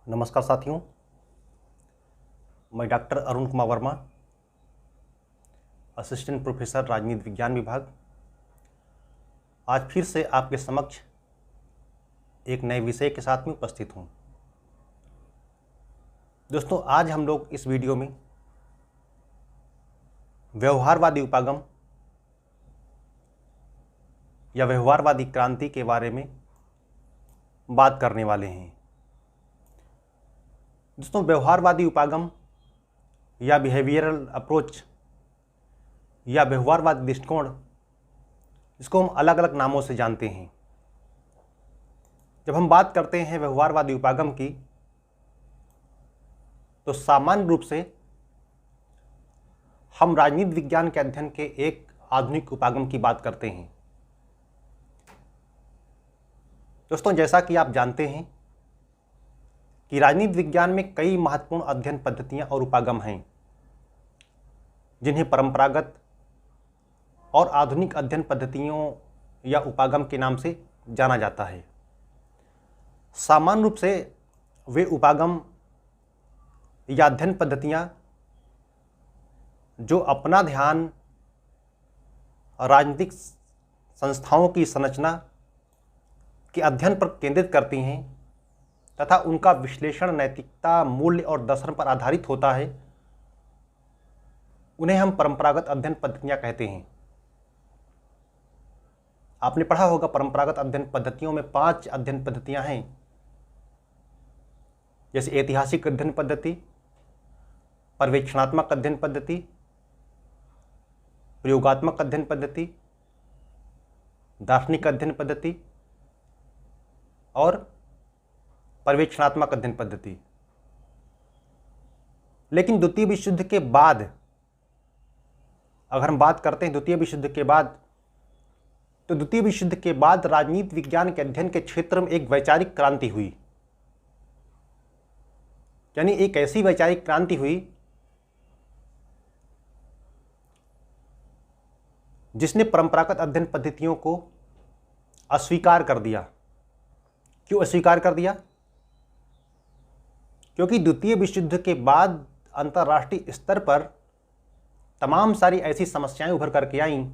नमस्कार साथियों, मैं doctor Arun Kumar Verma, assistant professor राजनीति विज्ञान विभाग, आज फिर से आपके समक्ष एक नए विषय के साथ में उपस्थित हूँ। दोस्तों, आज हम लोग इस वीडियो में व्यवहारवादी उपागम या व्यवहारवादी क्रांति के बारे में बात करने वाले हैं। दोस्तों, व्यवहारवादी उपागम या बिहेवियरल अप्रोच या व्यवहारवादी दृष्टिकोण, इसको हम अलग अलग नामों से जानते हैं। जब हम बात करते हैं व्यवहारवादी उपागम की, तो सामान्य रूप से हम राजनीति विज्ञान के अध्ययन के एक आधुनिक उपागम की बात करते हैं। दोस्तों, जैसा कि आप जानते हैं कि राजनीति विज्ञान में कई महत्वपूर्ण अध्ययन पद्धतियां और उपागम हैं, जिन्हें परंपरागत और आधुनिक अध्ययन पद्धतियों या उपागम के नाम से जाना जाता है। सामान्य रूप से वे उपागम या अध्ययन पद्धतियां जो अपना ध्यान राजनीतिक संस्थाओं की संरचना के अध्ययन पर केंद्रित करती हैं तथा उनका विश्लेषण नैतिकता, मूल्य और दर्शन पर आधारित होता है, उन्हें हम परंपरागत अध्ययन पद्धतियां कहते हैं। आपने पढ़ा होगा परंपरागत अध्ययन पद्धतियों में 5 अध्ययन पद्धतियां हैं, जैसे ऐतिहासिक अध्ययन पद्धति, पर्यवेक्षणात्मक अध्ययन पद्धति, प्रयोगात्मक अध्ययन पद्धति, दार्शनिक अध्ययन पद्धति और पर्यवेक्षणात्मक अध्ययन पद्धति। लेकिन द्वितीय विश्व युद्ध के बाद, अगर हम बात करते हैं द्वितीय विश्व युद्ध के बाद, तो द्वितीय विश्व युद्ध के बाद राजनीति विज्ञान के अध्ययन के क्षेत्र में एक वैचारिक क्रांति हुई। यानी एक ऐसी वैचारिक क्रांति हुई जिसने परंपरागत अध्ययन पद्धतियों को अस्वीकार कर दिया। क्यों अस्वीकार कर दिया? क्योंकि द्वितीय विश्व युद्ध के बाद अंतर्राष्ट्रीय स्तर पर तमाम सारी ऐसी समस्याएं उभर करके आईं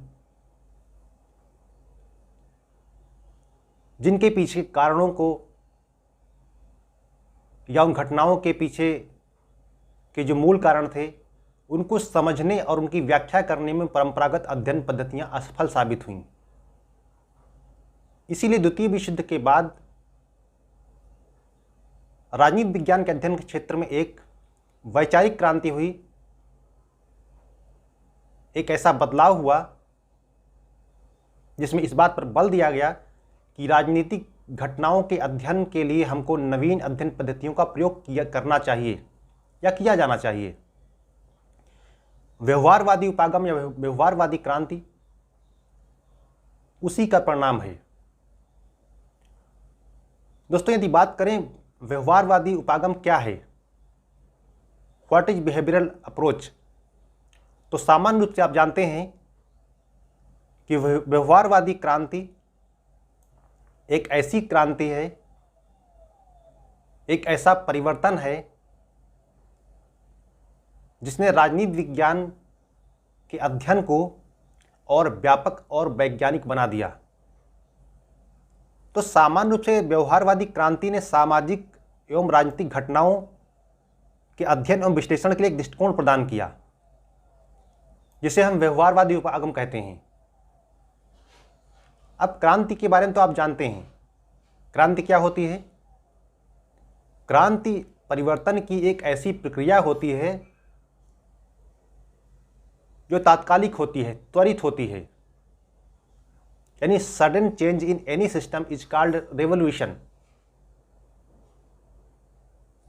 जिनके पीछे कारणों को या उन घटनाओं के पीछे के जो मूल कारण थे उनको समझने और उनकी व्याख्या करने में परंपरागत अध्ययन पद्धतियां असफल साबित हुईं। इसीलिए द्वितीय विश्व युद्ध के बाद राजनीति विज्ञान के अध्ययन के क्षेत्र में एक वैचारिक क्रांति हुई, एक ऐसा बदलाव हुआ जिसमें इस बात पर बल दिया गया कि राजनीतिक घटनाओं के अध्ययन के लिए हमको नवीन अध्ययन पद्धतियों का प्रयोग करना चाहिए या किया जाना चाहिए। व्यवहारवादी उपागम या व्यवहारवादी क्रांति उसी का परिणाम है। दोस्तों, यदि बात करें व्यवहारवादी उपागम क्या है, व्हाट इज बिहेवियरल अप्रोच, तो सामान्य रूप से आप जानते हैं कि व्यवहारवादी क्रांति एक ऐसी क्रांति है, एक ऐसा परिवर्तन है जिसने राजनीति विज्ञान के अध्ययन को और व्यापक और वैज्ञानिक बना दिया। तो सामान्य रूप से व्यवहारवादी क्रांति ने सामाजिक एवं राजनीतिक घटनाओं के अध्ययन एवं विश्लेषण के लिए एक दृष्टिकोण प्रदान किया, जिसे हम व्यवहारवादी उपागम कहते हैं। अब क्रांति के बारे में तो आप जानते हैं, क्रांति क्या होती है? क्रांति परिवर्तन की एक ऐसी प्रक्रिया होती है जो तात्कालिक होती है, त्वरित होती है। यानी sudden change in any system is called revolution.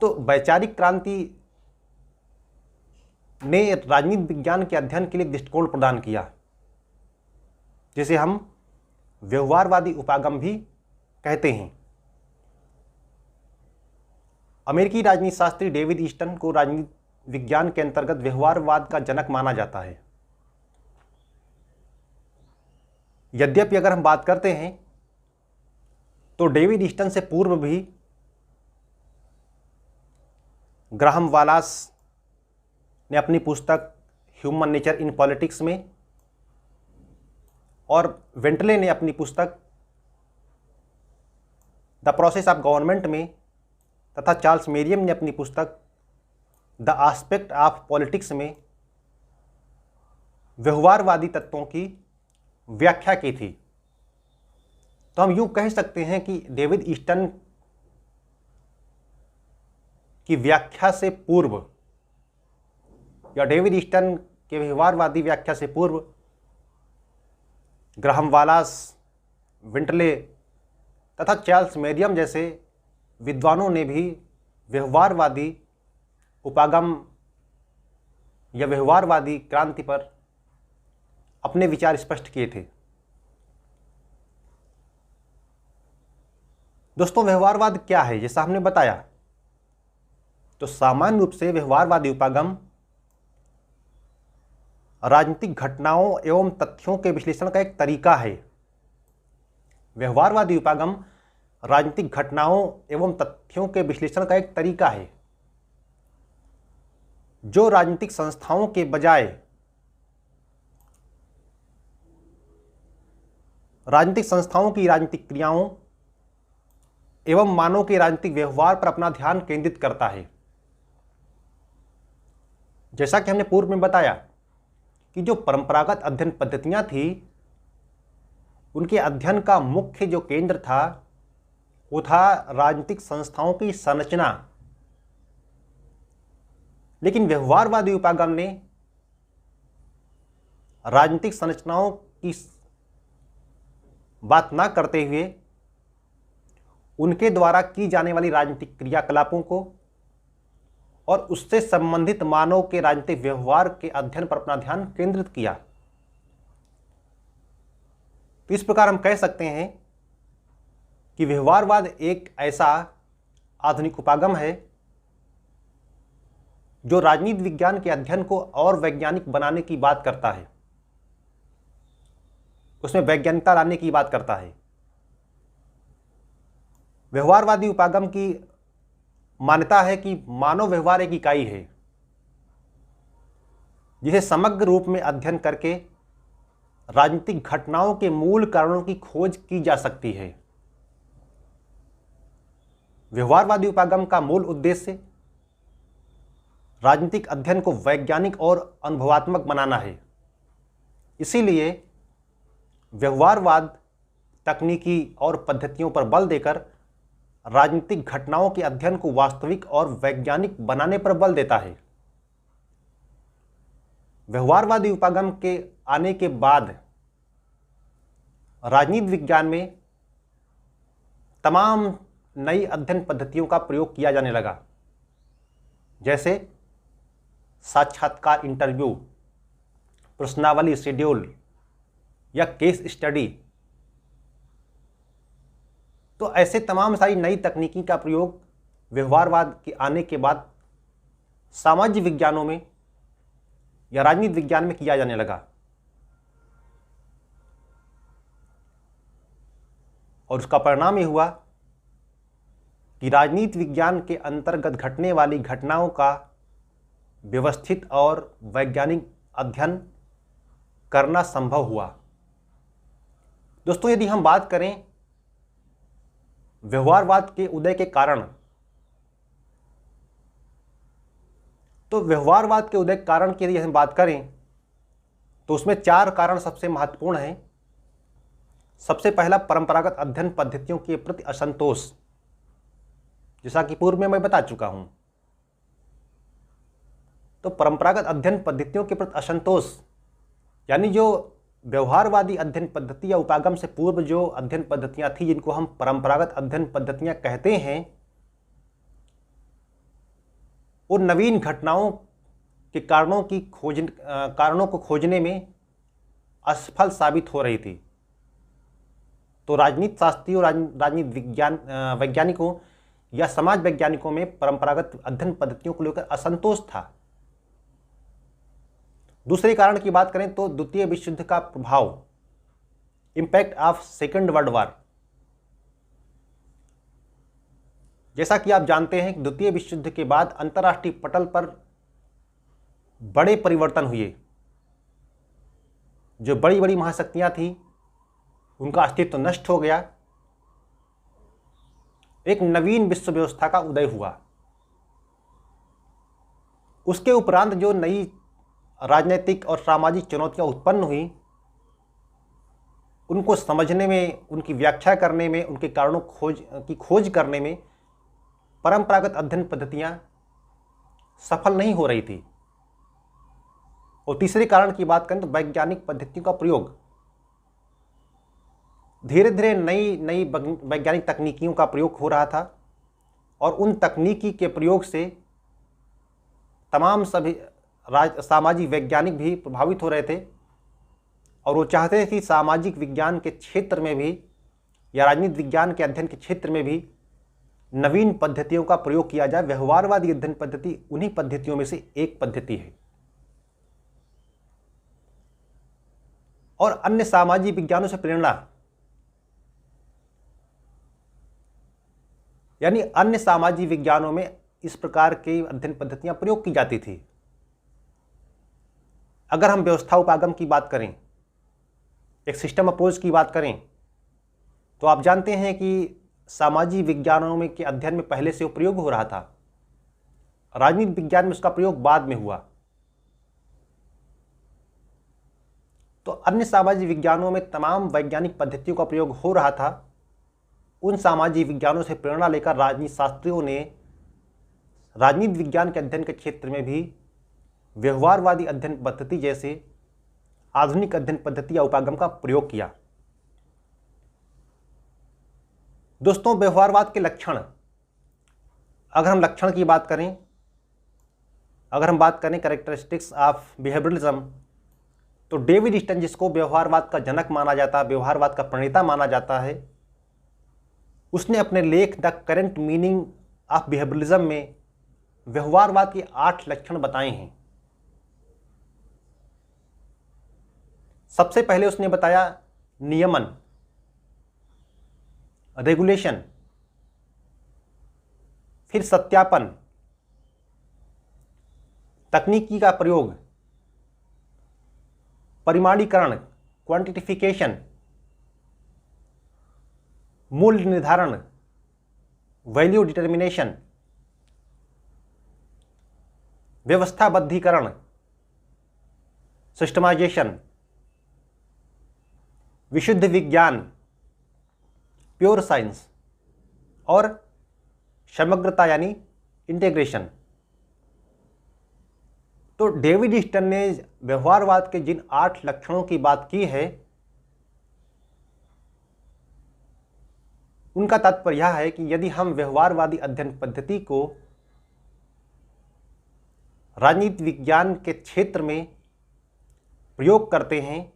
तो वैचारिक क्रांति ने राजनीति विज्ञान के अध्ययन के लिए दृष्टिकोण प्रदान किया, जिसे हम व्यवहारवादी उपागम भी कहते हैं। अमेरिकी राजनीति शास्त्री डेविड ईस्टन को राजनीति विज्ञान के अंतर्गत व्यवहारवाद का जनक माना जाता है। यद्यपि अगर हम बात करते हैं तो डेविड ईस्टन से पूर्व भी ग्राहम वालास ने अपनी पुस्तक ह्यूमन नेचर इन पॉलिटिक्स में, और वेंटले ने अपनी पुस्तक द प्रोसेस ऑफ गवर्नमेंट में, तथा चार्ल्स मेरियम ने अपनी पुस्तक द एस्पेक्ट ऑफ पॉलिटिक्स में व्यवहारवादी तत्वों की व्याख्या की थी। तो हम यूँ कह सकते हैं कि डेविड ईस्टन की व्याख्या से पूर्व, या डेविड ईस्टन के व्यवहारवादी व्याख्या से पूर्व, ग्राहम वालास, वेंटले तथा चार्ल्स मेरियम जैसे विद्वानों ने भी व्यवहारवादी उपागम या व्यवहारवादी क्रांति पर अपने विचार स्पष्ट किए थे। दोस्तों, व्यवहारवाद क्या है? जैसा हमने बताया, तो सामान्य रूप से व्यवहारवादी उपागम राजनीतिक घटनाओं एवं तथ्यों के विश्लेषण का एक तरीका है। व्यवहारवादी उपागम राजनीतिक घटनाओं एवं तथ्यों के विश्लेषण का एक तरीका है जो राजनीतिक संस्थाओं के बजाय राजनीतिक संस्थाओं की राजनीतिक क्रियाओं एवं मानव के राजनीतिक व्यवहार पर अपना ध्यान केंद्रित करता है। जैसा कि हमने पूर्व में बताया कि जो परंपरागत अध्ययन पद्धतियां थी, उनके अध्ययन का मुख्य जो केंद्र था वो था राजनीतिक संस्थाओं की संरचना। लेकिन व्यवहारवादी उपागम ने राजनीतिक संरचनाओं की बात ना करते हुए उनके द्वारा की जाने वाली राजनीतिक क्रियाकलापों को और उससे संबंधित मानव के राजनीतिक व्यवहार के अध्ययन पर अपना ध्यान केंद्रित किया। तो इस प्रकार हम कह सकते हैं कि व्यवहारवाद एक ऐसा आधुनिक उपागम है जो राजनीति विज्ञान के अध्ययन को और वैज्ञानिक बनाने की बात करता है, उसमें वैज्ञानिकता लाने की बात करता है। व्यवहारवादी उपागम की मान्यता है कि मानव व्यवहार एक इकाई है जिसे समग्र रूप में अध्ययन करके राजनीतिक घटनाओं के मूल कारणों की खोज की जा सकती है। व्यवहारवादी उपागम का मूल उद्देश्य राजनीतिक अध्ययन को वैज्ञानिक और अनुभवात्मक बनाना है। इसीलिए व्यवहारवाद तकनीकी और पद्धतियों पर बल देकर राजनीतिक घटनाओं के अध्ययन को वास्तविक और वैज्ञानिक बनाने पर बल देता है। व्यवहारवादी उपागम के आने के बाद राजनीति विज्ञान में तमाम नई अध्ययन पद्धतियों का प्रयोग किया जाने लगा, जैसे साक्षात्कार इंटरव्यू, प्रश्नावली शेड्यूल या केस स्टडी। तो ऐसे तमाम सारी नई तकनीकी का प्रयोग व्यवहारवाद के आने के बाद सामाजिक विज्ञानों में या राजनीति विज्ञान में किया जाने लगा, और उसका परिणाम ये हुआ कि राजनीति विज्ञान के अंतर्गत घटने वाली घटनाओं का व्यवस्थित और वैज्ञानिक अध्ययन करना संभव हुआ। दोस्तों, यदि हम बात करें व्यवहारवाद के उदय के कारण, तो व्यवहारवाद के उदय के कारण की यदि हम बात करें तो उसमें 4 कारण सबसे महत्वपूर्ण हैं। सबसे पहला, परंपरागत अध्ययन पद्धतियों के प्रति असंतोष, जैसा कि पूर्व में मैं बता चुका हूं। तो परंपरागत अध्ययन पद्धतियों के प्रति असंतोष यानी जो व्यवहारवादी अध्ययन पद्धति या उपागम से पूर्व जो अध्ययन पद्धतियां थी, जिनको हम परंपरागत अध्ययन पद्धतियां कहते हैं, वो नवीन घटनाओं के कारणों को खोजने में असफल साबित हो रही थी। तो राजनीति शास्त्रियों, राजनीति वैज्ञानिकों या समाज वैज्ञानिकों में परंपरागत अध्ययन पद्धतियों को लेकर असंतोष था। दूसरे कारण की बात करें तो द्वितीय विश्व युद्ध का प्रभाव, impact of second world war. जैसा कि आप जानते हैं कि द्वितीय विश्व युद्ध के बाद अंतर्राष्ट्रीय पटल पर बड़े परिवर्तन हुए। जो बड़ी बड़ी महाशक्तियां थीं उनका अस्तित्व नष्ट हो गया। एक नवीन विश्व व्यवस्था का उदय हुआ। उसके उपरांत जो नई राजनीतिक और सामाजिक चुनौतियां उत्पन्न हुई, उनको समझने में, उनकी व्याख्या करने में, उनके कारणों की खोज करने में परंपरागत अध्ययन पद्धतियां सफल नहीं हो रही थी। और तीसरे कारण की बात करें तो वैज्ञानिक पद्धतियों का प्रयोग, धीरे धीरे नई नई वैज्ञानिक तकनीकियों का प्रयोग हो रहा था और उन तकनीकी के प्रयोग से तमाम सभी सामाजिक वैज्ञानिक भी प्रभावित हो रहे थे और वो चाहते थे कि सामाजिक विज्ञान के क्षेत्र में भी या राजनीति विज्ञान के अध्ययन के क्षेत्र में भी नवीन पद्धतियों का प्रयोग किया जाए। व्यवहारवादी अध्ययन पद्धति उन्हीं पद्धतियों में से एक पद्धति है। और अन्य सामाजिक विज्ञानों से प्रेरणा, यानी अन्य सामाजिक विज्ञानों में इस प्रकार की अध्ययन पद्धतियां प्रयोग की जाती थी। अगर हम व्यवस्था उपागम की बात करें, एक सिस्टम अप्रोच की बात करें, तो आप जानते हैं कि सामाजिक विज्ञानों में के अध्ययन में पहले से वो प्रयोग हो रहा था। राजनीति विज्ञान में उसका प्रयोग बाद में हुआ। तो अन्य सामाजिक विज्ञानों में तमाम वैज्ञानिक पद्धतियों का प्रयोग हो रहा था। उन सामाजिक विज्ञानों से प्रेरणा लेकर राजनीति शास्त्रियों ने राजनीति विज्ञान के अध्ययन के क्षेत्र में भी व्यवहारवादी अध्ययन पद्धति जैसे आधुनिक अध्ययन पद्धति या उपागम का प्रयोग किया। दोस्तों, व्यवहारवाद के लक्षण, अगर हम लक्षण की बात करें, अगर हम बात करें कैरेक्टरिस्टिक्स ऑफ बिहेवियरलिज्म, तो डेविड ईस्टन, जिसको व्यवहारवाद का जनक माना जाता है, व्यवहारवाद का प्रणेता माना जाता है, उसने अपने लेख the current meaning of behaviourism में व्यवहारवाद के 8 लक्षण बताए हैं। सबसे पहले उसने बताया नियमन, रेगुलेशन, फिर सत्यापन, तकनीकी का प्रयोग, परिमाणीकरण, क्वांटिफिकेशन, मूल्य निर्धारण, वैल्यू डिटर्मिनेशन, व्यवस्थाबद्धीकरण, सिस्टमाइजेशन, विशुद्ध विज्ञान, प्योर साइंस और समग्रता यानी इंटीग्रेशन। तो डेविड ईस्टन ने व्यवहारवाद के जिन 8 लक्षणों की बात की है, उनका तात्पर्य यह है कि यदि हम व्यवहारवादी अध्ययन पद्धति को राजनीति विज्ञान के क्षेत्र में प्रयोग करते हैं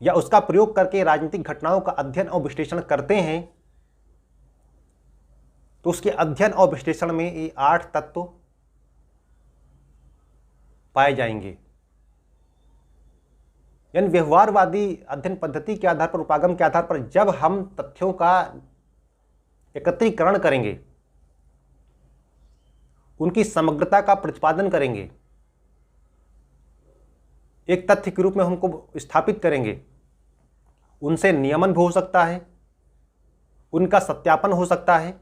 या उसका प्रयोग करके राजनीतिक घटनाओं का अध्ययन और विश्लेषण करते हैं, तो उसके अध्ययन और विश्लेषण में ये 8 तत्व पाए जाएंगे। यानी व्यवहारवादी अध्ययन पद्धति के आधार पर, उपागम के आधार पर जब हम तथ्यों का एकत्रीकरण करेंगे, उनकी समग्रता का प्रतिपादन करेंगे, एक तथ्य के रूप में हमको स्थापित करेंगे, उनसे नियमन भी हो सकता है, उनका सत्यापन हो सकता है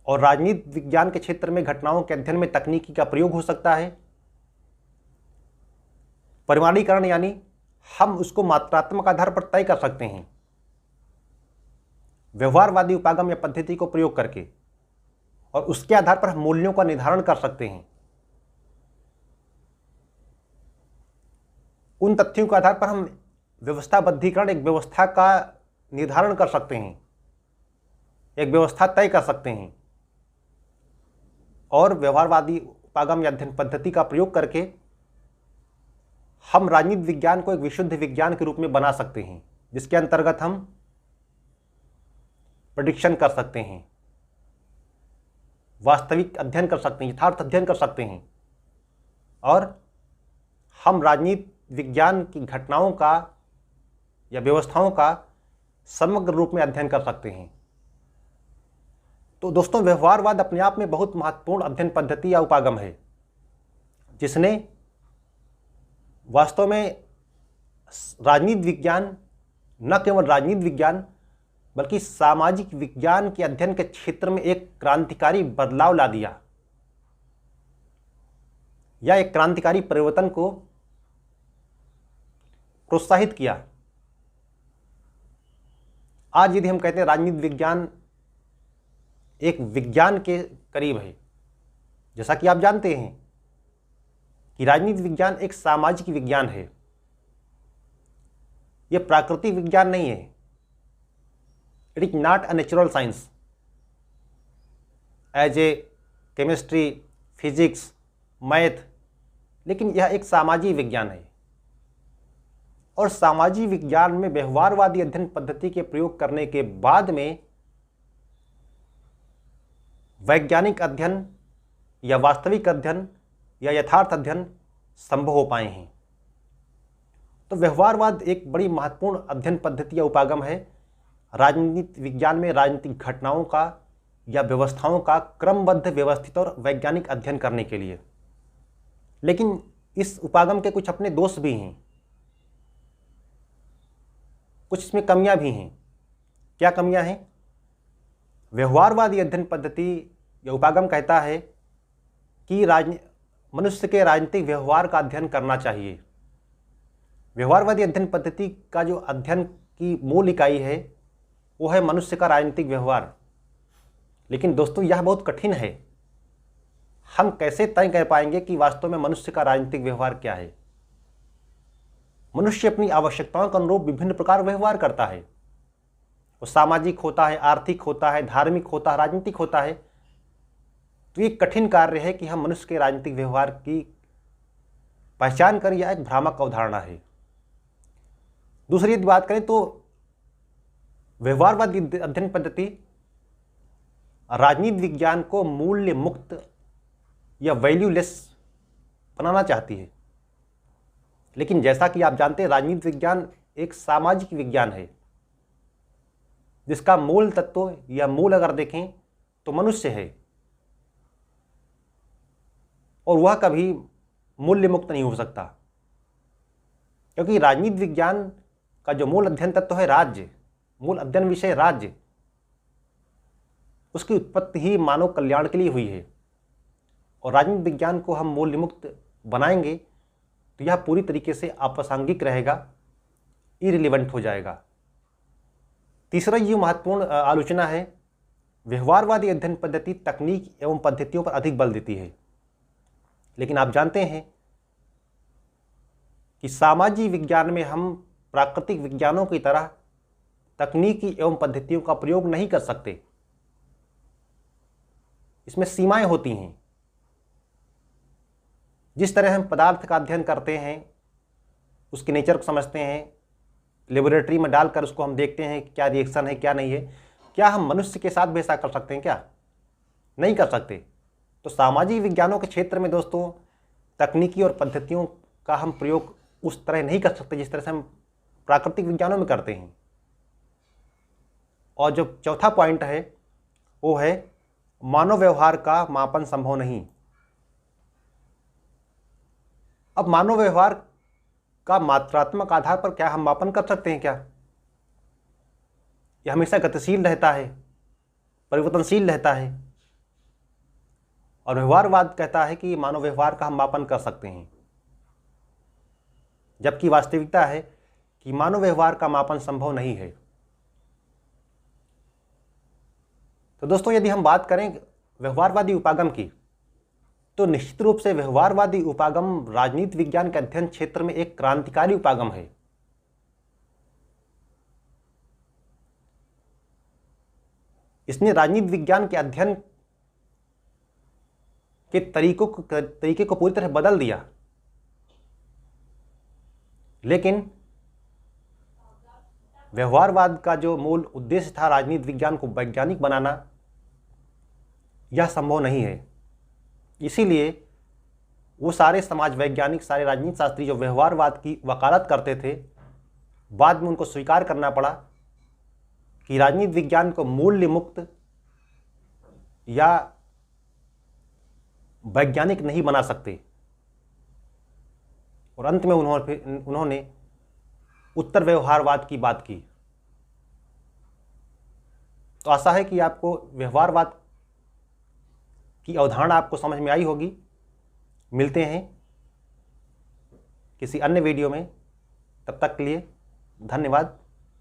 और राजनीति विज्ञान के क्षेत्र में घटनाओं के अध्ययन में तकनीकी का प्रयोग हो सकता है। परिमाणीकरण यानी हम उसको मात्रात्मक आधार पर तय कर सकते हैं व्यवहारवादी उपागम या पद्धति को प्रयोग करके, और उसके आधार पर हम मूल्यों का निर्धारण कर सकते हैं। उन तथ्यों के आधार पर हम व्यवस्थाबद्धीकरण, एक व्यवस्था का निर्धारण कर सकते हैं, एक व्यवस्था तय कर सकते हैं और व्यवहारवादी उपागम या अध्ययन पद्धति का प्रयोग करके हम राजनीति विज्ञान को एक विशुद्ध विज्ञान के रूप में बना सकते हैं, जिसके अंतर्गत हम प्रेडिक्शन कर सकते हैं, वास्तविक अध्ययन कर सकते हैं, यथार्थ अध्ययन कर सकते हैं और हम राजनीति विज्ञान की घटनाओं का या व्यवस्थाओं का समग्र रूप में अध्ययन कर सकते हैं। तो दोस्तों, व्यवहारवाद अपने आप में बहुत महत्वपूर्ण अध्ययन पद्धति या उपागम है, जिसने वास्तव में राजनीति विज्ञान, न केवल राजनीति विज्ञान बल्कि सामाजिक विज्ञान के अध्ययन के क्षेत्र में एक क्रांतिकारी बदलाव ला दिया या एक क्रांतिकारी परिवर्तन को प्रोत्साहित किया। आज यदि हम कहते हैं राजनीति विज्ञान एक विज्ञान के करीब है, जैसा कि आप जानते हैं कि राजनीति विज्ञान एक सामाजिक विज्ञान है, यह प्राकृतिक विज्ञान नहीं है। It is not a natural science as a chemistry, physics, math, लेकिन यह एक सामाजिक विज्ञान है। और सामाजिक विज्ञान में व्यवहारवादी अध्ययन पद्धति के प्रयोग करने के बाद में वैज्ञानिक अध्ययन या वास्तविक अध्ययन या यथार्थ अध्ययन संभव हो पाए हैं। तो व्यवहारवाद एक बड़ी महत्वपूर्ण अध्ययन पद्धति या उपागम है राजनीति विज्ञान में राजनीतिक घटनाओं का या व्यवस्थाओं का क्रमबद्ध, व्यवस्थित और वैज्ञानिक अध्ययन करने के लिए। लेकिन इस उपागम के कुछ अपने दोष भी हैं, कुछ इसमें कमियां भी हैं। क्या कमियां हैं? व्यवहारवादी अध्ययन पद्धति या उपागम कहता है कि मनुष्य के राजनीतिक व्यवहार का अध्ययन करना चाहिए। व्यवहारवादी अध्ययन पद्धति का जो अध्ययन की मूल इकाई है वो है मनुष्य का राजनीतिक व्यवहार। लेकिन दोस्तों, यह बहुत कठिन है। हम कैसे तय कर पाएंगे कि वास्तव में मनुष्य का राजनीतिक व्यवहार क्या है? मनुष्य अपनी आवश्यकताओं के अनुरूप विभिन्न प्रकार व्यवहार करता है। वो सामाजिक होता है, आर्थिक होता है, धार्मिक होता है, राजनीतिक होता है। तो ये कठिन कार्य है कि हम मनुष्य के राजनीतिक व्यवहार की पहचान करें, यह एक भ्रामक अवधारणा है। दूसरी यदि बात करें तो व्यवहारवादी अध्ययन पद्धति राजनीति विज्ञान को मूल्य मुक्त या वैल्यूलेस बनाना चाहती है। लेकिन जैसा कि आप जानते हैं, राजनीति विज्ञान एक सामाजिक विज्ञान है जिसका मूल तत्व या मूल अगर देखें तो मनुष्य है, और वह कभी मूल्य मुक्त नहीं हो सकता, क्योंकि राजनीति विज्ञान का जो मूल अध्ययन तत्व है राज्य, मूल अध्ययन विषय राज्य, उसकी उत्पत्ति ही मानव कल्याण के लिए हुई है। और राजनीति विज्ञान को हम मूल्य मुक्त बनाएंगे तो यह पूरी तरीके से अप्रासंगिक रहेगा, इरिलेवेंट हो जाएगा। तीसरा ये महत्वपूर्ण आलोचना है, व्यवहारवादी अध्ययन पद्धति तकनीक एवं पद्धतियों पर अधिक बल देती है। लेकिन आप जानते हैं कि सामाजिक विज्ञान में हम प्राकृतिक विज्ञानों की तरह तकनीकी एवं पद्धतियों का प्रयोग नहीं कर सकते। इसमें सीमाएं होती हैं। जिस तरह हम पदार्थ का अध्ययन करते हैं, उसके नेचर को समझते हैं, लेबोरेटरी में डालकर उसको हम देखते हैं क्या रिएक्शन है क्या नहीं है, क्या हम मनुष्य के साथ भी ऐसा कर सकते हैं? क्या नहीं कर सकते। तो सामाजिक विज्ञानों के क्षेत्र में दोस्तों तकनीकी और पद्धतियों का हम प्रयोग उस तरह नहीं कर सकते जिस तरह से हम प्राकृतिक विज्ञानों में करते हैं। और जो चौथा पॉइंट है वो है मानव व्यवहार का मापन संभव नहीं। अब मानव व्यवहार का मात्रात्मक आधार पर क्या हम मापन कर सकते हैं? क्या यह हमेशा गतिशील रहता है, परिवर्तनशील रहता है? और व्यवहारवाद कहता है कि मानव व्यवहार का हम मापन कर सकते हैं, जबकि वास्तविकता है कि मानव व्यवहार का मापन संभव नहीं है। तो दोस्तों, यदि हम बात करें व्यवहारवादी उपागम की, तो निश्चित रूप से व्यवहारवादी उपागम राजनीति विज्ञान के अध्ययन क्षेत्र में एक क्रांतिकारी उपागम है। इसने राजनीति विज्ञान के अध्ययन के तरीके को पूरी तरह बदल दिया। लेकिन व्यवहारवाद का जो मूल उद्देश्य था राजनीति विज्ञान को वैज्ञानिक बनाना, यह संभव नहीं है। इसीलिए वो सारे समाज वैज्ञानिक, सारे राजनीति शास्त्री जो व्यवहारवाद की वकालत करते थे, बाद में उनको स्वीकार करना पड़ा कि राजनीति विज्ञान को मूल्य मुक्त या वैज्ञानिक नहीं बना सकते। और अंत में उन्होंने उत्तर व्यवहारवाद की बात की। तो आशा है कि आपको व्यवहारवाद की अवधारणा आपको समझ में आई होगी। मिलते हैं किसी अन्य वीडियो में, तब तक के लिए धन्यवाद।